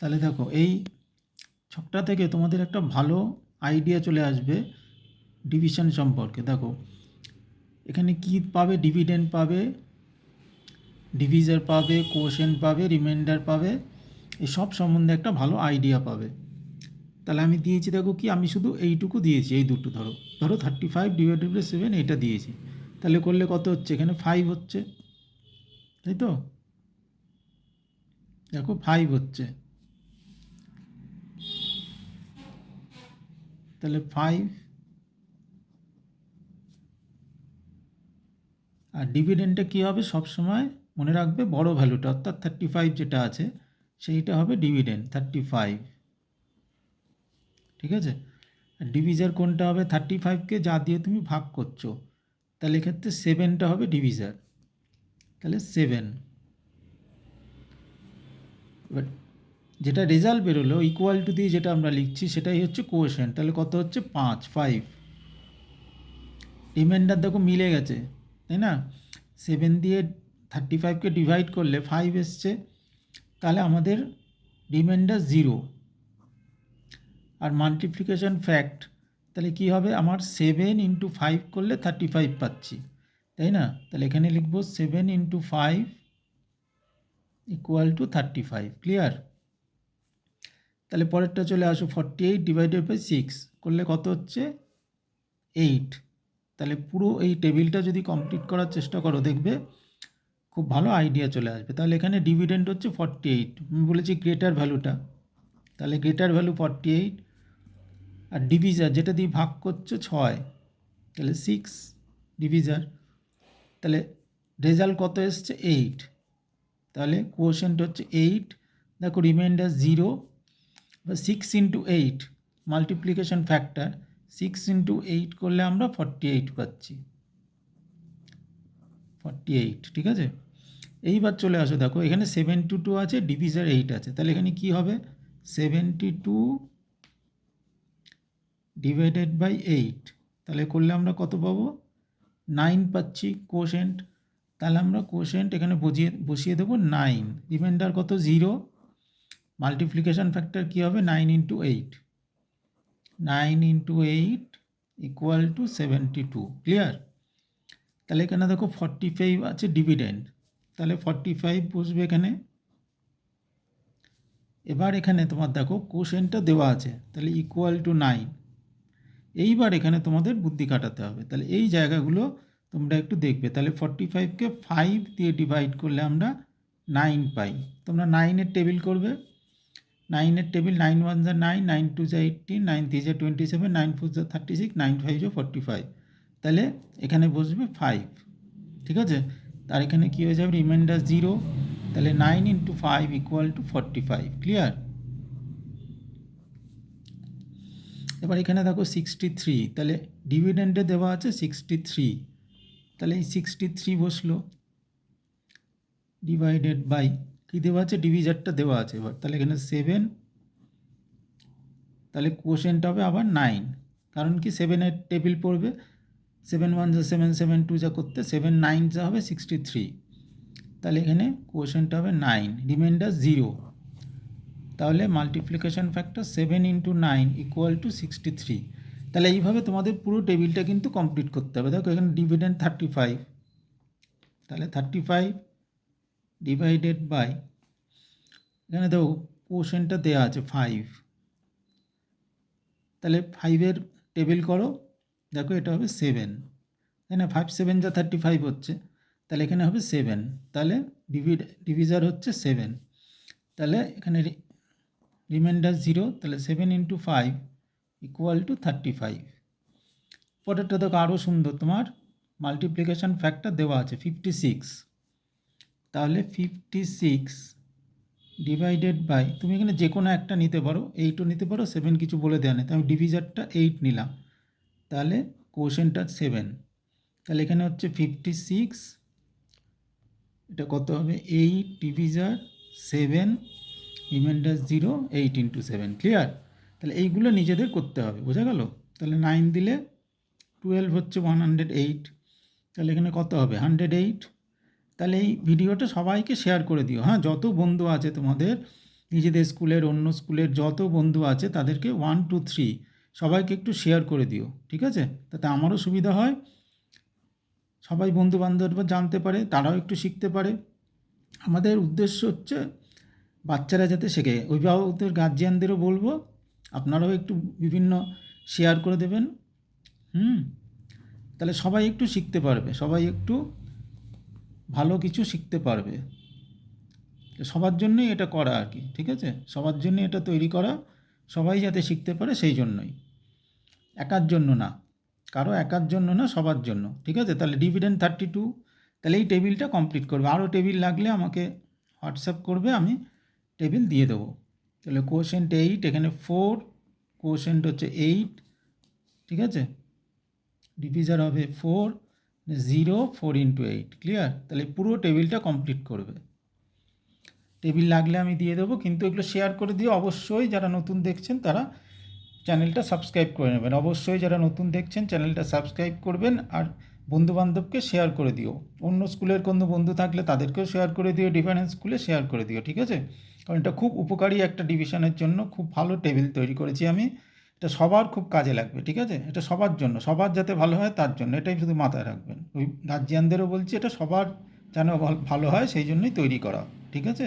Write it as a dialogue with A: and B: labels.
A: তাহলে দেখো এই ছকটা থেকে তোমাদের একটা ভালো আইডিয়া চলে আসবে ডিভিশন সম্পর্কে। দেখো এখানে কি পাবে, ডিভিডেন্ড পাবে, ডিভিজার পাবে, কোশেন্ট পাবে, রিমাইন্ডার পাবে, এসব সম্বন্ধে একটা ভালো আইডিয়া পাবে। তাহলে আমি দিয়েছি, দেখো কি, আমি শুধু এইটুকু দিয়েছি, এই দুটো ধরো ধরো 35/7 এটা দিয়েছি। তাহলে করলে কত হচ্ছে, এখানে 5 হচ্ছে, তাই তো? দেখো 5 হচ্ছে, তাহলে 5। আর ডিভিডেন্ডটা কী হবে, সবসময় মনে রাখবে বড় ভ্যালুটা, অর্থাৎ 35 যেটা আছে সেইটা হবে ডিভিডেন্ড 35, ঠিক আছে? আর ডিভিজার কোনটা হবে, 35কে যা দিয়ে তুমি ভাগ করছো, তাহলে এক্ষেত্রে 7টা হবে ডিভিজার, তাহলে 7। এবার যেটা রেজাল্ট বেরোলো ইকুয়াল টু দিয়ে যেটা আমরা লিখছি সেটাই হচ্ছে কোয়েশ্চেন, তাহলে কত হচ্ছে 5। রিমাইন্ডার দেখো মিলে গেছে, তাই না? 7 দিয়ে 35কে ডিভাইড করলে 5 এসছে, তাহলে আমাদের রিমাইন্ডার 0। আর মাল্টিপ্লিকেশন ফ্যাক্ট, তাহলে কি হবে, আমার 7 × 5 করলে 35 পাচ্ছি, তাই না? তাহলে এখানে লিখব 7 × 5 ইকুয়াল টু 35। ক্লিয়ার? তাহলে পরেরটা চলে আসো, 48/6 করলে কত হচ্ছে 8। তাহলে পুরো এই টেবিলটা যদি কমপ্লিট করার চেষ্টা করো, দেখবে খুব ভালো আইডিয়া চলে আসবে। তাহলে এখানে ডিভিডেন্ড হচ্ছে 48, আমি বলেছি গ্রেটার ভ্যালুটা, তাহলে গ্রেটার ভ্যালু 48। আর ডিভিজার যেটা দিয়ে ভাগ করছে 6, তাহলে 6 ডিভিজার, তাহলে রেজাল্ট কত এসছে 8, তাহলে কোয়েশ্চেন্ট হচ্ছে 8। দেখো রিমাইন্ডার 0, বা 6 × 8 মাল্টিপ্লিকেশন ফ্যাক্টর, 6 × 8 করলে আমরা 48 পাচ্ছি, 48, ঠিক আছে? এইবার চলে আসো, দেখো এখানে 72 আছে, ডিভিজার 8 আছে, তাহলে এখানে কি হবে, 72/8, তাহলে করলে আমরা কত পাবো, 9 পাচ্ছি কোশেন্ট। তাহলে আমরা কোশেন্ট এখানে বসিয়ে দেবো 9। রিমাইন্ডার কত, 0। মাল্টিপ্লিকেশন ফ্যাক্টর কী হবে, 9 × 8, 9 × 8 ইকুয়াল টু 72। ক্লিয়ার? তাহলে এখানে দেখো 45 আছে ডিভিডেন্ড, তাহলে 45 বসবে এখানে। এবার এখানে তোমার দেখো কোশেন্টটা দেওয়া আছে, তাহলে ইকুয়াল টু 9। এইবার এখানে তোমাদের বুদ্ধি খাটাতে হবে, তাহলে এই জায়গাগুলো তোমরা একটু দেখবে। তাহলে 45কে 5 দিয়ে ডিভাইড করলে আমরা 9 পাই। তোমরা 9-এর টেবিল করবে, 9-এর টেবিল, 9 1 যা 9, 9 2 যা 18, 9 3 যা 27, 9 4 যা 36, 9 5 যা 45, তাহলে এখানে বসবে 5, ঠিক আছে? আর এখানে কী হয়ে যাবে, রিমাইন্ডার 0, তাহলে 9 × 5 ইকুয়াল টু 45। ক্লিয়ার? এবার এখানে দেখো 63, তাহলে ডিভিডেন্ডে দেওয়া আছে 63, তাহলে এই 63 বসলো, ডিভাইডেড বাই কী দেওয়া আছে, ডিভিজারটা দেওয়া আছে। এবার তাহলে এখানে 7, তাহলে কোশেন্ট হবে আবার 9, কারণ কি 7-এর টেবিল পড়বে, 7 1 যা 7, 7 2 যা করতে 7 9 যা হবে 63, তাহলে এখানে কোশেন্ট হবে 9, রিমাইন্ডার 0। তাহলে মাল্টিপ্লিকেশন ফ্যাক্টর 7 × 9 ইকুয়াল টু 63। তাহলে এইভাবে তোমাদের পুরো টেবিলটা কিন্তু কমপ্লিট করতে হবে। দেখো এখানে ডিভিডেন্ড 35, তাহলে 35 ডিভাইডেড বাই, এখানে দেখো কোশেন্টটা দেওয়া আছে 5, তাহলে 5-এর টেবিল করো, দেখো এটা হবে 7, তাই না? 5 7 যা 35 হচ্ছে, তাহলে এখানে হবে 7, তাহলে ডিভিজার হচ্ছে 7, তাহলে এখানে রিমাইন্ডার 0, তাহলে 7 × 5 ইকুয়াল টু 35। পরেরটা দেখো আরও সুন্দর, তোমার মাল্টিপ্লিকেশন ফ্যাক্টর দেওয়া আছে 56, তাহলে 56 ডিভাইডেড বাই, তুমি এখানে যে কোনো একটা নিতে পারো, 8ও নিতে পারো, 7 কিছু বলে দেওয়া নেই, আমি ডিভিজারটা 8 নিলাম, তাহলে কোশেন্টটা 7, তাহলে এখানে হচ্ছে 56, এটা কত হবে 8 ডিভিজার 7, রিমাইন্ডার 0, 8 × 7। ক্লিয়ার? তাহলে এইগুলো নিজেদের করতে হবে, বোঝা গেল? তাহলে 9 দিলে 12 হচ্ছে 108, তাহলে এখানে কত হবে 108। তাহলে এই ভিডিওটা সবাইকে শেয়ার করে দিও, হ্যাঁ, যত বন্ধু আছে তোমাদের নিজেদের স্কুলের, অন্য স্কুলের যত বন্ধু আছে তাদেরকে 1 2 3 সবাইকে একটু শেয়ার করে দিও, ঠিক আছে? তাতে আমারও সুবিধা হয়, সবাই বন্ধু-বান্ধবরা জানতে পারে, তারাও একটু শিখতে পারে। আমাদের উদ্দেশ্য হচ্ছে বাচ্চারা যাতে শেখে। অভিভাবকদের, গার্জিয়ানদেরও বলবো আপনারাও একটু বিভিন্ন শেয়ার করে দেবেন। হুম? তাহলে সবাই একটু শিখতে পারবে, সবাই একটু ভালো কিছু শিখতে পারবে। সবার জন্যই এটা করা আর কি, ঠিক আছে? সবার জন্যই এটা তৈরি করা, সবাই যাতে শিখতে পারে সেই জন্যই, একার জন্য না, কারো একার জন্য না, সবার জন্য, ঠিক আছে? তাহলে ডিভিডেন্ড 32, তাহলে এই টেবিলটা কমপ্লিট করবে। আরও টেবিল লাগলে আমাকে হোয়াটসঅ্যাপ করবে, আমি টেবিল দিয়ে দেবো। তাহলে কোশেন্ট 8, এখানে 4, কোশেন্ট হচ্ছে 8, ঠিক আছে? ডিভিজার হবে 4, 0, 4 ইন্টু 8, ক্লিয়ার? তাহলে পুরো টেবিলটা কমপ্লিট করবে। টেবিল লাগলে আমি দিয়ে দেবো, কিন্তু এগুলো শেয়ার করে দিও অবশ্যই। যারা নতুন দেখছেন তারা চ্যানেলটা সাবস্ক্রাইব করে নেবেন, অবশ্যই যারা নতুন দেখছেন চ্যানেলটা সাবস্ক্রাইব করবেন, আর বন্ধুবান্ধবকে শেয়ার করে দিও। অন্য স্কুলের কোনো বন্ধু থাকলে তাদেরকেও শেয়ার করে দিও, ডিফারেন্ট স্কুলে শেয়ার করে দিও, ঠিক আছে? কারণ এটা খুব উপকারী একটা ডিভিশনের জন্য, খুব ভালো টেবিল তৈরি করেছি আমি। এটা সবার খুব কাজে লাগবে, ঠিক আছে? এটা সবার জন্য, সবার যাতে ভালো হয় তার জন্য, এটাই শুধু মাথায় রাখবেন। ওই গার্জিয়ানদেরও বলছি, এটা সবার যেন ভালো হয় সেই জন্যই তৈরি করা, ঠিক আছে?